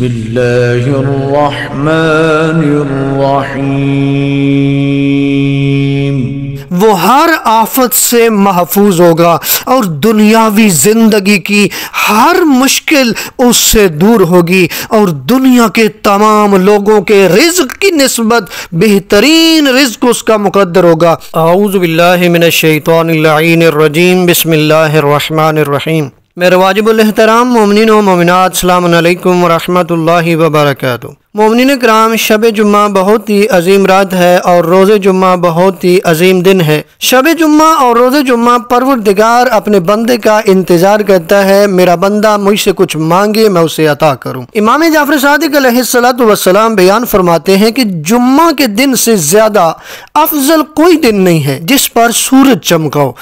بسم اللہ الرحمن الرحیم۔ وہ ہر آفت سے محفوظ ہوگا اور دنیاوی زندگی کی ہر مشکل اس سے دور ہوگی، اور دنیا کے تمام لوگوں کے رزق کی نسبت بہترین رزق اس کا مقدر ہوگا۔ اعوذ باللہ من الشیطان اللعین الرجیم، بسم اللہ الرحمن الرحیم۔ میرے واجب الاحترام مومنین و مومنات، السلام علیکم ورحمۃ اللہ وبرکاتہ۔ مومنین کرام، شب جمعہ بہت ہی عظیم رات ہے اور روز جمعہ بہت ہی عظیم دن ہے۔ شب جمعہ اور روز جمعہ پروردگار اپنے بندے کا انتظار کرتا ہے، میرا بندہ مجھ سے کچھ مانگے میں اسے عطا کروں۔ امام جعفر صادق علیہ السلام بیان فرماتے ہیں کہ جمعہ کے دن سے زیادہ افضل کوئی دن نہیں ہے جس پر سورج چمکا ہو۔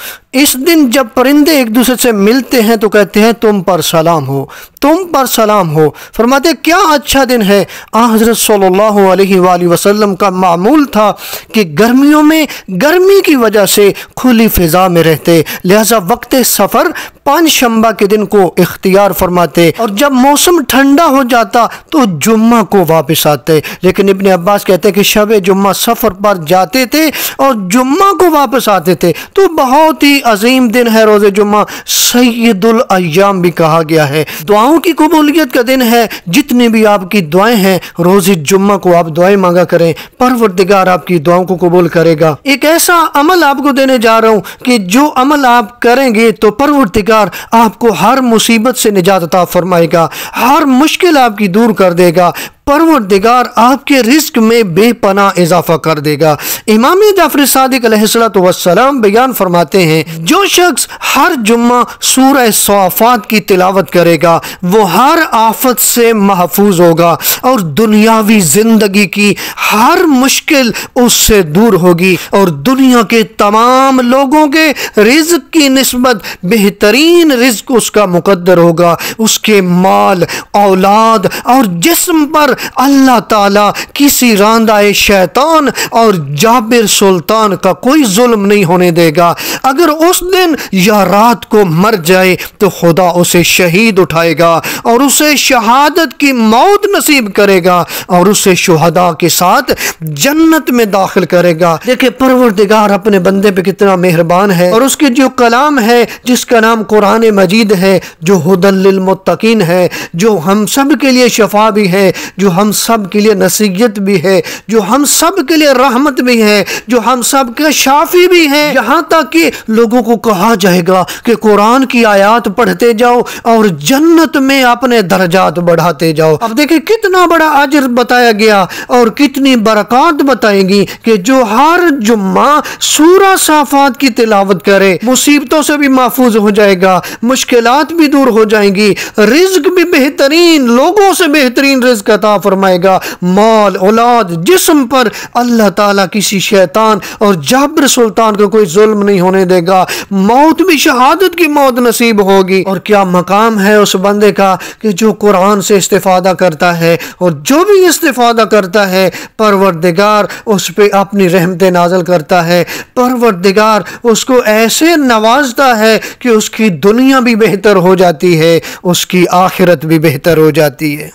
اس دن جب پرندے ایک دوسرے سے ملتے ہیں تو کہتے ہیں تم پر سلام ہو، تم پر سلام ہو۔ فرماتے کیا اچھا دن ہے۔ حضرت صلی اللہ علیہ وآلہ وسلم کا معمول تھا کہ گرمیوں میں گرمی کی وجہ سے کھلی فضا میں رہتے، لہذا وقت سفر پانچ شنبہ کے دن کو اختیار فرماتے، اور جب موسم ٹھنڈا ہو جاتا تو جمعہ کو واپس آتے۔ لیکن ابن عباس کہتے ہیں کہ شب جمعہ سفر پر جاتے تھے اور جمعہ کو واپس آتے تھے، تو بہت ہی عظیم دن ہے روز جمعہ، سید الایام بھی کہا گیا ہے۔ دعاؤں کی قبولیت کا دن ہے، جتنی بھی آپ کی دعائیں ہیں روز جمعہ کو آپ دعائیں مانگا کریں، پروردگار آپ کی دعاؤں کو قبول کرے گا۔ ایک ایسا عمل آپ کو دینے جا رہا ہوں کہ جو عمل آپ کریں گے تو پروردگار آپ کو ہر مصیبت سے نجات عطا فرمائے گا، ہر مشکل آپ کی دور کر دے گا، پروردگار آپ کے رزق میں بے پناہ اضافہ کر دے گا۔ امام جعفر صادق علیہ السلام بیان فرماتے ہیں جو شخص ہر جمعہ سورہ صافات کی تلاوت کرے گا وہ ہر آفت سے محفوظ ہوگا اور دنیاوی زندگی کی ہر مشکل اس سے دور ہوگی، اور دنیا کے تمام لوگوں کے رزق کی نسبت بہترین رزق اس کا مقدر ہوگا۔ اس کے مال، اولاد اور جسم پر اللہ تعالیٰ کسی راندہ شیطان اور جابر سلطان کا کوئی ظلم نہیں ہونے دے گا۔ اگر اس دن یا رات کو مر جائے تو خدا اسے شہید اٹھائے گا اور اسے شہادت کی موت نصیب کرے گا اور اسے شہداء کے ساتھ جنت میں داخل کرے گا۔ دیکھیں پروردگار اپنے بندے پہ کتنا مہربان ہے، اور اس کے جو کلام ہے جس کا نام قرآن مجید ہے، جو ھدی للمتقین ہے، جو ہم سب کے لیے شفا بھی ہے، جو ہم سب کے لیے نصیحت بھی ہے، جو ہم سب کے لیے رحمت بھی ہے، جو ہم سب کے شافی بھی ہے، یہاں تک کہ لوگوں کو کہا جائے گا کہ قرآن کی آیات پڑھتے جاؤ اور جنت میں اپنے درجات بڑھاتے جاؤ۔ اب دیکھیں کتنا بڑا اجر بتایا گیا اور کتنی برکات بتائیں گی کہ جو ہر جمعہ سورہ صافات کی تلاوت کرے مصیبتوں سے بھی محفوظ ہو جائے گا، مشکلات بھی دور ہو جائیں گی، رزق بھی بہترین، لوگوں سے بہترین رزق عطا فرمائے گا، مال، اولاد، جسم پر اللہ تعالیٰ کسی شیطان اور جابر سلطان کو کوئی ظلم نہیں ہونے دے گا، موت بھی شہادت کی موت نصیب ہوگی۔ اور کیا مقام ہے اس بندے کا کہ جو قرآن سے استفادہ کرتا ہے، اور جو بھی استفادہ کرتا ہے پروردگار اس پہ اپنی رحمت نازل کرتا ہے، پروردگار اس کو ایسے نوازتا ہے کہ اس کی دنیا بھی بہتر ہو جاتی ہے، اس کی آخرت بھی بہتر ہو جاتی ہے۔